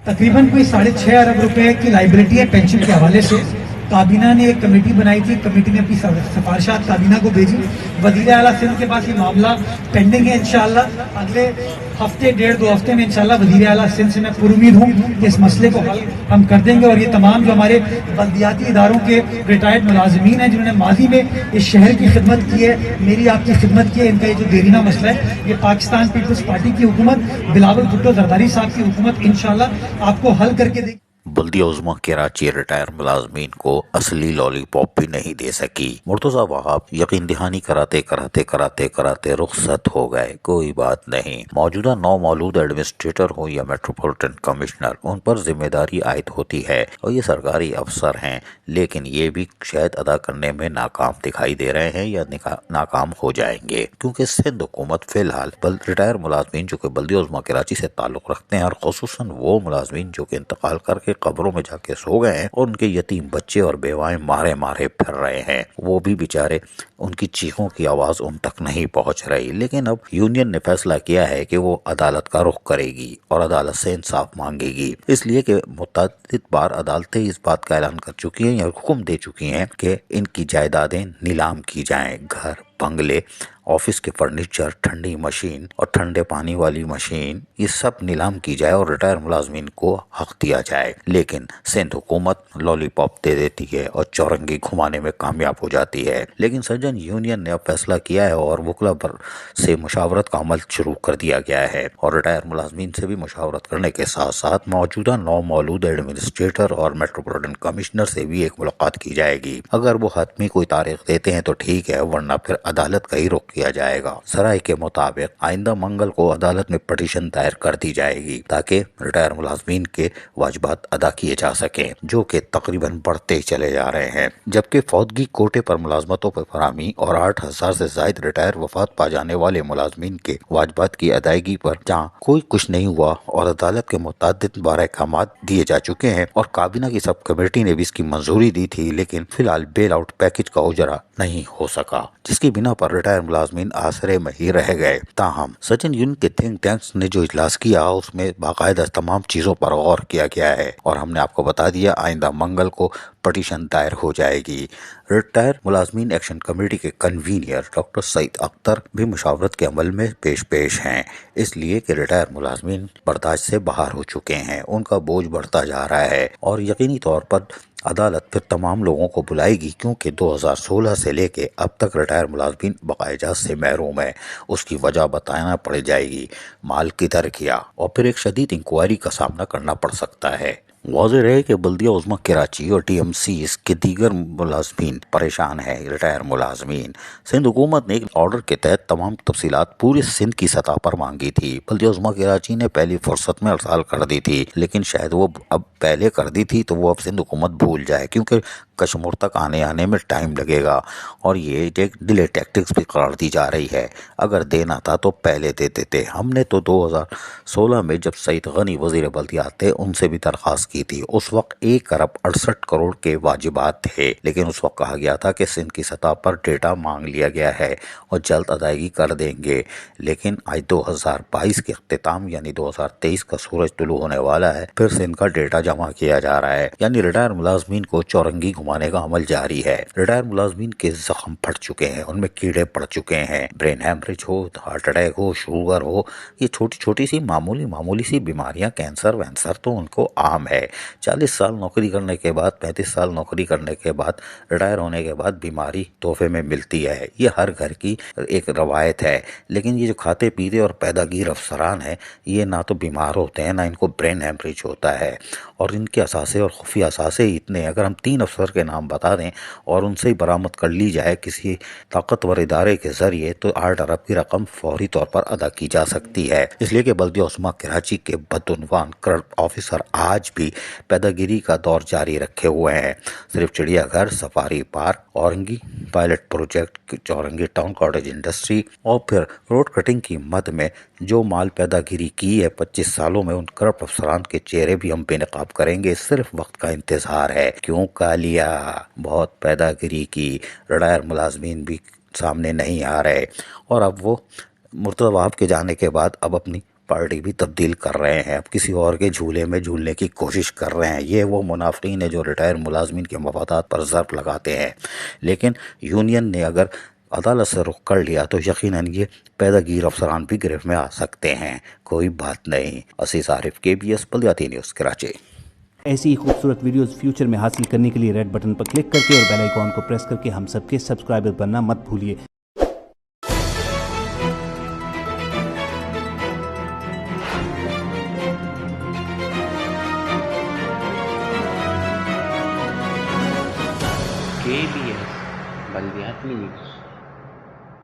तकरीबन कोई 6.5 अरब रुपए की लाइबिलिटी है पेंशन के हवाले से। काबीना ने एक कमेटी बनाई थी, कमेटी ने अपनी सिफारिशात काबीना को भेजी। वज़ीर आला सिंध के पास ये मामला पेंडिंग है। इंशाअल्लाह अगले हफ्ते 1.5-2 हफ्ते में इंशाअल्लाह वज़ीर आला सिंध से मैं पुरुमीद हूँ कि इस मसले को हल हम कर देंगे। और ये तमाम जो हमारे बल्दियाती इदारों के रिटायर्ड मुलाजमीन हैं जिन्होंने माजी में इस शहर की खिदमत की है, मेरी आपकी खिदमत की है, इनका ये जो देरीना मसला है, ये पाकिस्तान पीपल्स पार्टी की हुकूमत, बिलावल भुट्टो जरदारी साहब की हुकूमत इंशाअल्लाह आपको हल करके देगी। बल्दिया उज़्मा कराची रिटायर मुलाजमीन को असली लॉलीपॉप भी नहीं दे सकी। मुर्तज़ा वहाब यकीन दहानी कराते रुखसत हो गए। कोई बात नहीं, मौजूदा नौ मौलूद एडमिनिस्ट्रेटर हो या मेट्रोपॉलिटन कमिश्नर, उन पर जिम्मेदारी आयद होती है और ये सरकारी अफसर हैं, लेकिन ये भी शायद अदा करने में नाकाम दिखाई दे रहे हैं या नाकाम हो जाएंगे, क्योंकि सिंध हुकूमत फिलहाल रिटायर मुलाजमीन जो कि बल्दिया उज़्मा कराची से ताल्लुक़ रखते हैं और खुसूसन वो मुलाजमीन जो कि इंतकाल करके कब्रों में जाके सो गए हैं और उनके यतीम बच्चे और बेवाएं मारे मारे फिर रहे हैं, वो भी बेचारे, उनकी चीखों की आवाज उन तक नहीं पहुंच रही। लेकिन अब यूनियन ने फैसला किया है कि वो अदालत का रुख करेगी और अदालत से इंसाफ मांगेगी, इसलिए कि मुतअद्दिद बार अदालतें इस बात का ऐलान कर चुकी हैं या हुक्म दे चुकी हैं कि इनकी जायदादें नीलाम की जाएं। घर, बंगले, ऑफिस के फर्नीचर, ठंडी मशीन और ठंडे पानी वाली मशीन, ये सब नीलाम की जाए और रिटायर मुलाजमीन को हक दिया जाए। लेकिन सिंध हुकूमत लॉलीपॉप दे देती है और चौरंगी घुमाने में कामयाब हो जाती है। लेकिन सर्जन यूनियन ने अब फैसला किया है और वकला पर से मुशावरत का अमल शुरू कर दिया गया है और रिटायर मुलाजमीन से भी मुशावरत करने के साथ साथ मौजूदा नौ मौलूद एडमिनिस्ट्रेटर और मेट्रोपॉलिटन कमिश्नर से भी एक मुलाकात की जाएगी। अगर वो हतमी कोई तारीख देते हैं तो ठीक है, वरना फिर अदालत का ही रुख किया जाएगा। सराय के मुताबिक आइंदा मंगल को अदालत में पटिशन दायर कर दी जाएगी ताकि रिटायर मुलाजमीन के वाजिबात अदा किए जा सकें, जो कि तकरीबन बढ़ते चले जा रहे हैं। जबकि फौतगी कोटे पर मुलाजमतों पर फरामी और 8,000 से जायद रिटायर वफात पा जाने वाले मुलाजमीन के वाजिबात की अदायगी पर जहाँ कोई कुछ नहीं हुआ और अदालत के मुतादिद बारह अहकामात दिए जा चुके हैं और काबीना की सब कमेटी ने भी इसकी मंजूरी दी थी, लेकिन फिलहाल बेल आउट पैकेज का उजरा नहीं हो सका, जिसकी बिना पर रिटायर मुलाजमीन आसरे में ही रह गए। ताहम सचिन यूनियन के थिंक टैंक्स ने जो इजलास किया उसमें बाकायदा तमाम चीजों पर गौर किया गया है और हमने आपको बता दिया आइंदा मंगल को पटिशन दायर हो जाएगी। रिटायर मुलाजमीन एक्शन कमेटी के कन्वीनियर डॉक्टर सईद अख्तर भी मुशावरत के अमल में पेश हैं, इसलिए कि रिटायर मुलाजमीन बर्दाश्त से बाहर हो चुके हैं, उनका बोझ बढ़ता जा रहा है और यकीनी तौर पर अदालत फिर तमाम लोगों को बुलाएगी, क्योंकि 2016 से लेके अब तक रिटायर मुलाजमीन बकायजात से महरूम है। उसकी वजह बताना पड़ जाएगी, माल किधर गया, और फिर एक शदीद इंक्वायरी का सामना करना पड़ सकता है। वाज़ेह रहे कि बल्दिया उज़्मा कराची और टीएमसी के दीगर मुलाजमीन परेशान है। रिटायर मुलाजमीन, सिंध हुकूमत ने एक ऑर्डर के तहत तमाम तफसीलात पूरे सिंध की सतह पर मांगी थी। बल्दिया उज़्मा कराची ने पहली फुर्सत में अरसाल कर दी थी, लेकिन शायद वो अब पहले कर दी थी तो वो अब सिंध हुकूमत भूल जाए, क्योंकि कश्मीर तक आने में टाइम लगेगा और ये एक डिले टैक्टिक्स भी करार दी जा रही है। अगर देना था तो पहले दे देते। हमने तो 2016 में जब सईद गनी वजीर बल्दिया थे उनसे भी दरख्वास्त की थी। उस वक्त 1 अरब 68 करोड़ के वाजिबात थे, लेकिन उस वक्त कहा गया था कि सिंध की सतह पर डेटा मांग लिया गया है और जल्द अदायगी कर देंगे। लेकिन आज 2022 के अख्तिताम यानी 2023 का सूरज तुलू होने वाला है, फिर सिंध का डेटा जमा किया जा रहा है, यानी रिटायर मुलाजमीन को चौरंगी घुमाने का अमल जारी है। रिटायर मुलाजमीन के जख्म फट चुके हैं, उनमें कीड़े पड़ चुके हैं। ब्रेन हैमरेज हो, हार्ट अटैक हो, शुगर हो, ये छोटी छोटी सी मामूली सी बीमारियां, कैंसर वैंसर तो उनको आम है। 40 साल नौकरी करने के बाद, 35 साल नौकरी करने के बाद, रिटायर होने के बाद बीमारी तोहफे में मिलती है। ये हर घर की एक रवायत है। लेकिन ये जो खाते पीते और पैदागीर अफसरान है, ये ना तो बीमार होते हैं ना इनको ब्रेन हैमरेज होता है, और इनके असासे और खुफिया असासे इतने, अगर हम 3 अफसर के नाम बता दें और उनसे ही बरामद कर ली जाए किसी ताकतवर इदारे के जरिए, तो 8 अरब की रकम फौरी तौर पर अदा की जा सकती है। इसलिए कि बल्दिया उज़्मा कराची के बदउनवान करप्ट ऑफिसर आज भी पैदागिरी का दौर जारी रखे हुए हैं। सिर्फ चिड़ियाघर, safari park, Orangi pilot project, Chaurangi town cottage industry और फिर रोड कटिंग की मद में जो माल पैदागिरी की है 25 सालों में, उन करप्ट अफसरान के चेहरे भी हम बेनकाब करेंगे। सिर्फ वक्त का इंतजार है। क्यों कालिया, बहुत पैदागिरी की, रिटायर मुलाजमीन भी सामने नहीं आ रहे और अब वो मुर्तज़ा वहाब के जाने के बाद अब अपनी پارٹی بھی تبدیل کر رہے ہیں، اب کسی اور کے جھولے میں جھولنے کی کوشش کر رہے ہیں۔ یہ وہ منافقین ہیں جو ریٹائر ملازمین کے مفادات پر ضرب لگاتے ہیں، لیکن یونین نے اگر عدالت سے رخ کر لیا تو یقیناً یہ پیدا گیر افسران بھی گرفت میں آ سکتے ہیں۔ کوئی بات نہیں۔ عزیز عارف، KBS بلدیاتی نیوز، کراچی۔ ایسی ہی خوبصورت ویڈیوز فیوچر میں حاصل کرنے کے لیے ریڈ بٹن پر کلک کر کے اور بیل آئیکن کو پریس کر کے ہم سب کے سبسکرائبر بننا مت بھولیے۔ KBS بلدیاتی نیوز۔